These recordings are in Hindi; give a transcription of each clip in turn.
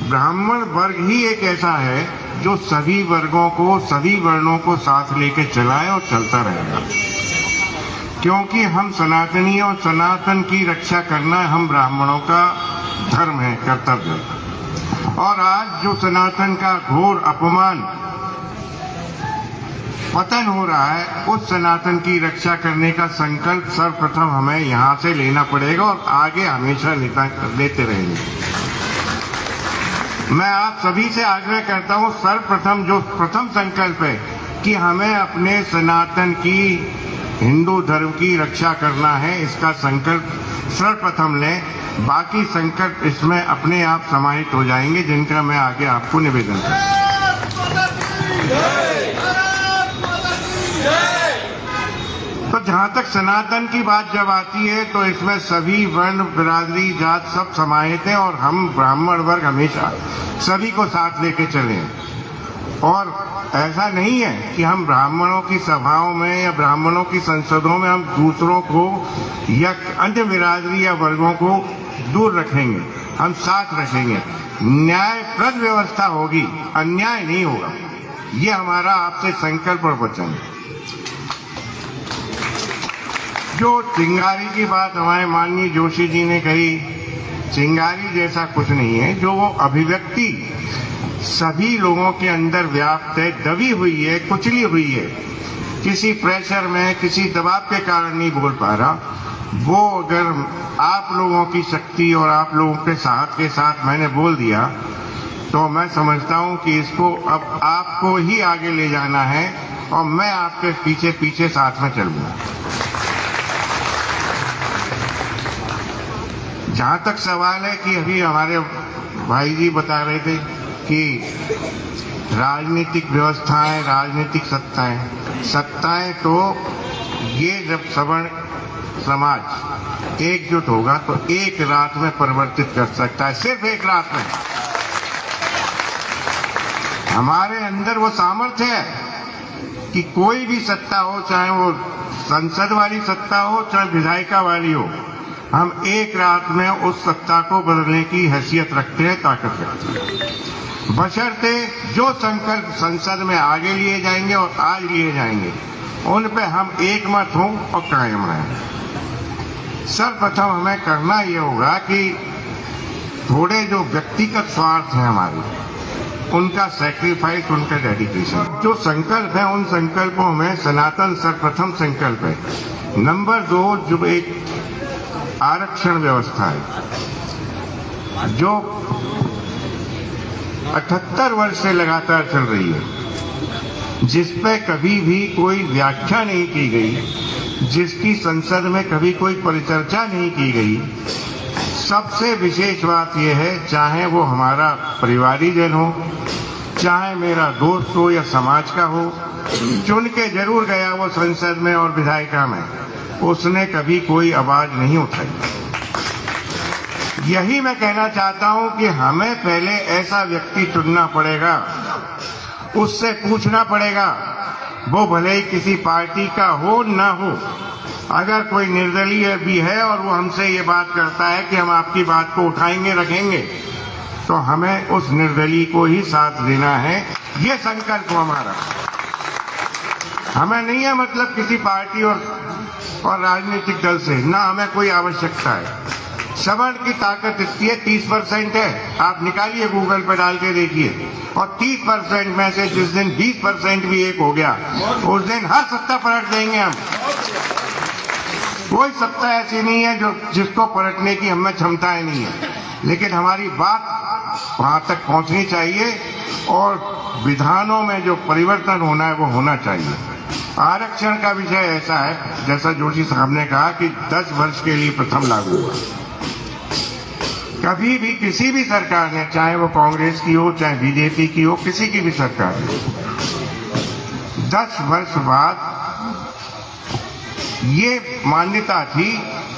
ब्राह्मण वर्ग ही एक ऐसा है जो सभी वर्गों को, सभी वर्णों को साथ लेके चलाए और चलता रहेगा, क्योंकि हम सनातनी और सनातन की रक्षा करना हम ब्राह्मणों का धर्म है, कर्तव्य। और आज जो सनातन का घोर अपमान, पतन हो रहा है, उस सनातन की रक्षा करने का संकल्प सर्वप्रथम हमें यहाँ से लेना पड़ेगा और आगे हमेशा लेते रहेंगे। मैं आप सभी से आग्रह करता हूँ, सर्वप्रथम जो प्रथम संकल्प है कि हमें अपने सनातन की, हिंदू धर्म की रक्षा करना है, इसका संकल्प सर्वप्रथम लें। बाकी संकल्प इसमें अपने आप समाहित हो जाएंगे, जिनका मैं आगे आपको निवेदन करूँ। तो जहाँ तक सनातन की बात जब आती है तो इसमें सभी वर्ण, बिरादरी, जात सब समाहित हैं और हम ब्राह्मण वर्ग हमेशा सभी को साथ लेके चलें। और ऐसा नहीं है कि हम ब्राह्मणों की सभाओं में या ब्राह्मणों की संसदों में हम दूसरों को या अन्य बिरादरी या वर्गों को दूर रखेंगे, हम साथ रखेंगे। न्यायप्रद व्यवस्था होगी, अन्याय नहीं होगा। ये हमारा आपसे संकल्प और वचन है। जो चिंगारी की बात हमारे माननीय जोशी जी ने कही, चिंगारी जैसा कुछ नहीं है। जो वो अभिव्यक्ति सभी लोगों के अंदर व्याप्त है, दबी हुई है, कुचली हुई है, किसी प्रेशर में, किसी दबाव के कारण नहीं बोल पा रहा, वो अगर आप लोगों की शक्ति और आप लोगों के साथ मैंने बोल दिया, तो मैं समझता हूं कि इसको अब आपको ही आगे ले जाना है और मैं आपके पीछे पीछे साथ में चलूंगा। जहां तक सवाल है कि अभी हमारे भाई जी बता रहे थे कि राजनीतिक व्यवस्थाएं, राजनीतिक सत्ताएं तो ये जब सवर्ण समाज एकजुट होगा तो एक रात में परिवर्तित कर सकता है, सिर्फ एक रात में। हमारे अंदर वो सामर्थ्य है कि कोई भी सत्ता हो, चाहे वो संसद वाली सत्ता हो, चाहे विधायिका वाली हो, हम एक रात में उस सत्ता को बदलने की हैसियत रखते हैं, ताकत रखते हैं। बशर्ते जो संकल्प संसद में आगे लिए जाएंगे और आज लिए जाएंगे, उन पे हम एकमत हों और कायम रहें। सर्वप्रथम हमें करना ये होगा कि थोड़े जो व्यक्तिगत स्वार्थ हैं हमारे, उनका सैक्रिफाइस, उनका डेडिकेशन, जो संकल्प है, उन संकल्पों में सनातन सर्वप्रथम संकल्प है। नंबर 2, जो एक आरक्षण व्यवस्था है, जो 78 वर्ष से लगातार चल रही है, जिस पे कभी भी कोई व्याख्या नहीं की गई, जिसकी संसद में कभी कोई परिचर्चा नहीं की गई। सबसे विशेष बात यह है, चाहे वो हमारा परिवारीजन हो, चाहे मेरा दोस्त हो या समाज का हो, चुन के जरूर गया वो संसद में और विधायिका में, उसने कभी कोई आवाज नहीं उठाई। यही मैं कहना चाहता हूं कि हमें पहले ऐसा व्यक्ति चुनना पड़ेगा, उससे पूछना पड़ेगा, वो भले ही किसी पार्टी का हो ना हो। अगर कोई निर्दलीय भी है और वो हमसे ये बात करता है कि हम आपकी बात को उठाएंगे, रखेंगे, तो हमें उस निर्दलीय को ही साथ देना है। ये संकल्प हमारा। हमें नहीं है मतलब किसी पार्टी और राजनीतिक दल से, ना हमें कोई आवश्यकता है। सवर्ण की ताकत इतनी है, 30% है, आप निकालिए गूगल पे डाल के देखिए, और 30% में से जिस दिन 20% भी एक हो गया, उस दिन हर सत्ता पलट देंगे हम। कोई सत्ता ऐसी नहीं है जो जिसको पलटने की हमें क्षमताएं नहीं है, लेकिन हमारी बात वहां तक पहुंचनी चाहिए और विधानों में जो परिवर्तन होना है वो होना चाहिए। आरक्षण का विषय ऐसा है, जैसा जोशी साहब ने कहा, कि 10 वर्ष के लिए प्रथम लागू हुआ। कभी भी किसी भी सरकार ने, चाहे वो कांग्रेस की हो, चाहे बीजेपी की हो, किसी की भी सरकार ने 10 वर्ष बाद ये मान्यता थी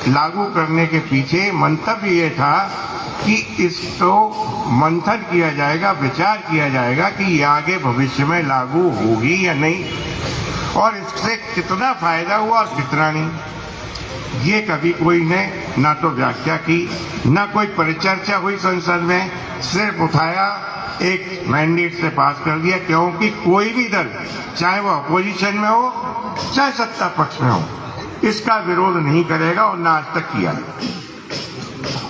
लागू करने के पीछे मंतव्य ये था कि इसको मंथन किया जाएगा, विचार किया जाएगा कि ये आगे भविष्य में लागू होगी या नहीं, और इससे कितना फायदा हुआ और कितना नहीं। ये कभी कोई ने ना तो व्याख्या की, न कोई परिचर्चा हुई संसद में, सिर्फ उठाया, एक मैंडेट से पास कर दिया, क्योंकि कोई भी दल, चाहे वो अपोजिशन में हो चाहे सत्ता पक्ष में हो, इसका विरोध नहीं करेगा और न आज तक किया।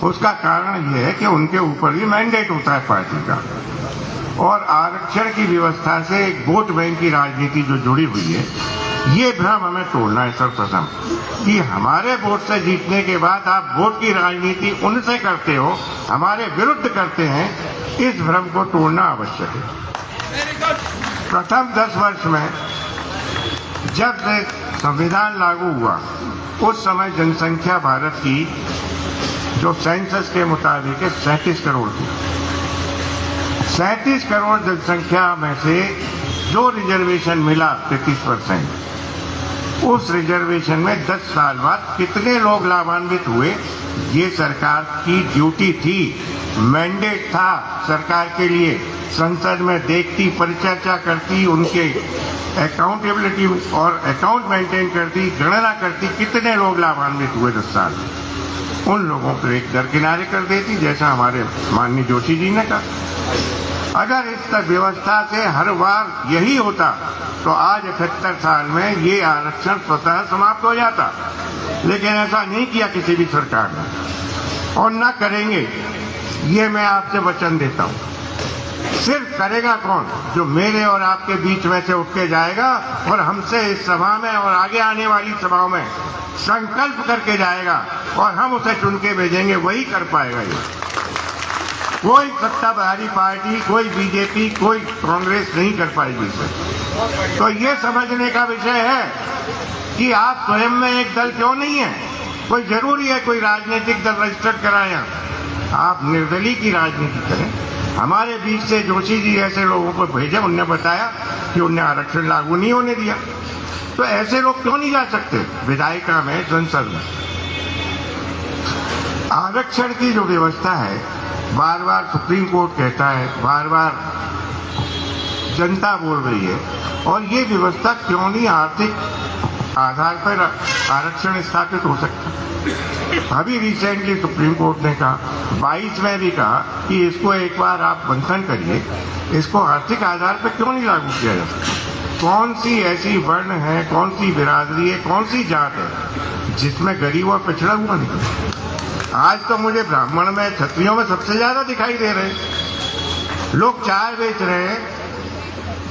उसका कारण यह है कि उनके ऊपर भी मैंडेट होता है पार्टी का, और आरक्षण की व्यवस्था से एक वोट बैंक की राजनीति जो जुड़ी हुई है, ये भ्रम हमें तोड़ना है सर्वप्रथम, कि हमारे वोट से जीतने के बाद आप वोट की राजनीति उनसे करते हो, हमारे विरुद्ध करते हैं, इस भ्रम को तोड़ना आवश्यक है। प्रथम 10 वर्ष में जब से संविधान लागू हुआ, उस समय जनसंख्या भारत की जो सेंसस के मुताबिक 37 करोड़ थी। 37 करोड़ जनसंख्या में से जो रिजर्वेशन मिला 33%, उस रिजर्वेशन में 10 साल बाद कितने लोग लाभान्वित हुए, ये सरकार की ड्यूटी थी, मैंडेट था सरकार के लिए। संसद में देखती, परिचर्चा करती, उनके अकाउंटेबिलिटी और अकाउंट मेंटेन करती, गणना करती, कितने लोग लाभान्वित हुए 10 साल में। उन लोगों को एक दरकिनारे कर देती, जैसा हमारे माननीय जोशी जी ने कहा। अगर इस व्यवस्था से हर बार यही होता तो आज 78 साल में ये आरक्षण स्वतः समाप्त हो जाता, लेकिन ऐसा नहीं किया किसी भी सरकार ने, और न करेंगे, ये मैं आपसे वचन देता हूँ। सिर्फ करेगा कौन? जो मेरे और आपके बीच में से उठ के जाएगा और हमसे इस सभा में और आगे आने वाली सभाओं में संकल्प करके जाएगा और हम उसे चुन के भेजेंगे, वही कर पाएगा। ये कोई सत्ताधारी पार्टी, कोई बीजेपी, कोई कांग्रेस नहीं कर पाएगी इसे। तो ये समझने का विषय है कि आप स्वयं में एक दल क्यों नहीं है। कोई जरूरी है कोई राजनीतिक दल रजिस्टर्ड कराया, आप निर्दलीय की राजनीति करें। हमारे बीच से जोशी जी ऐसे लोगों को भेजे, उनने बताया कि उन्हें आरक्षण लागू नहीं होने दिया। तो ऐसे लोग क्यों नहीं जा सकते विधायिका में, संसद में? आरक्षण की जो व्यवस्था है, बार बार सुप्रीम कोर्ट कहता है, बार बार जनता बोल रही है, और ये व्यवस्था क्यों नहीं आर्थिक आधार पर आरक्षण स्थापित हो सकता? अभी रिसेंटली सुप्रीम कोर्ट ने कहा, 22 में भी कहा कि इसको एक बार आप मंथन करिए, इसको आर्थिक आधार पर क्यों नहीं लागू किया जा सकता? कौन सी ऐसी वर्ण है, कौन सी बिरादरी है, कौन सी जात है जिसमें गरीब और पिछड़ा हुआ नहीं? आज तो मुझे ब्राह्मण में, क्षत्रियों में सबसे ज्यादा दिखाई दे रहे हैं। लोग चाय बेच रहे हैं,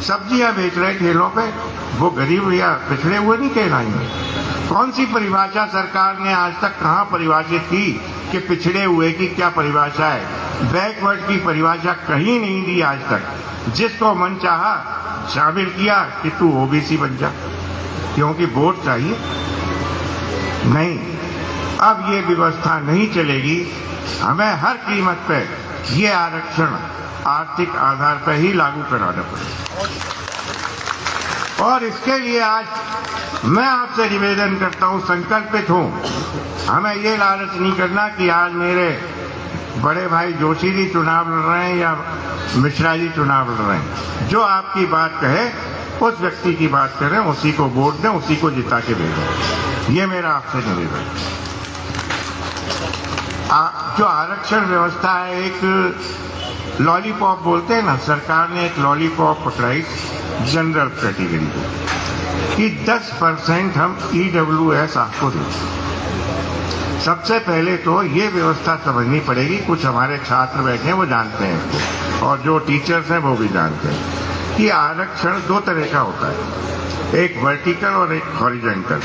सब्जियां बेच रहे हैं ठेलों पे, वो गरीब या पिछड़े हुए नहीं कहलाएंगे। कौन सी परिभाषा सरकार ने आज तक कहाँ परिभाषित की कि पिछड़े हुए की क्या परिभाषा है? बैकवर्ड की परिभाषा कहीं नहीं दी आज तक। जिसको मन चाहा शामिल किया कि तू ओबीसी बन जा, क्योंकि वोट चाहिए। नहीं, अब ये व्यवस्था नहीं चलेगी। हमें हर कीमत पे ये आरक्षण आर्थिक आधार पर ही लागू कराना पड़ेगा। और इसके लिए आज मैं आपसे निवेदन करता हूं, संकल्पित हूं। हमें ये लालच नहीं करना कि आज मेरे बड़े भाई जोशी जी चुनाव लड़ रहे हैं या मिश्रा जी चुनाव लड़ रहे हैं। जो आपकी बात कहे उस व्यक्ति की बात करें, उसी को वोट दें, उसी को जिता के भेजें। ये मेरा आपसे निवेदन। जो आरक्षण व्यवस्था है, एक लॉलीपॉप बोलते हैं ना, सरकार ने एक लॉलीपॉप पकड़ाई जनरल कैटेगरी को कि 10% हम EWS आपको दें। सबसे पहले तो ये व्यवस्था समझनी पड़ेगी। कुछ हमारे छात्र बैठे हैं, वो जानते हैं इसको, और जो टीचर्स हैं वो भी जानते हैं कि आरक्षण 2 तरह का होता है, एक वर्टिकल और एक हॉरिजॉन्टल।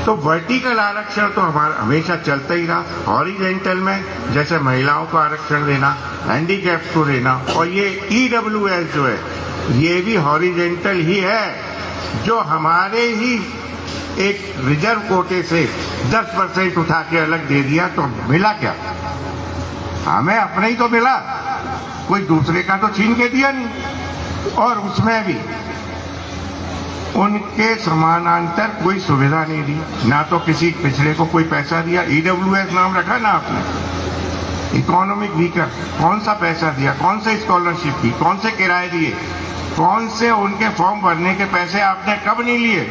तो वर्टिकल आरक्षण तो हमारा हमेशा चलता ही रहा। हॉरिजॉन्टल में जैसे महिलाओं को आरक्षण देना, हैंडीकैप्स को देना, और ये EWS जो है ये भी हॉरिजॉन्टल ही है, जो हमारे ही एक रिजर्व कोटे से 10% उठा के अलग दे दिया। तो मिला क्या? हमें अपने ही तो मिला, कोई दूसरे का तो छीन के दिया नहीं। और उसमें भी उनके समानांतर कोई सुविधा नहीं दी, ना तो किसी पिछड़े को कोई पैसा दिया। EWS नाम रखा ना आपने, इकोनॉमिक वीकर, कौन सा पैसा दिया? कौन से स्कॉलरशिप दी? कौन से किराए दिए? कौन से उनके फॉर्म भरने के पैसे आपने कब नहीं लिए?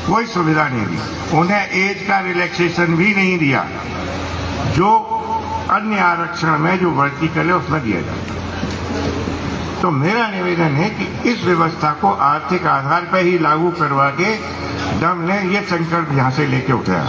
कोई सुविधा नहीं दी। उन्हें एज का रिलैक्सेशन भी नहीं दिया। जो अन्य आरक्षण में जो वर्टिकल है उसमें दिया जाता है। तो मेरा निवेदन है कि इस व्यवस्था को आर्थिक आधार पर ही लागू करवा के दम लें, ये संकल्प यहाँ से लेके उठाया।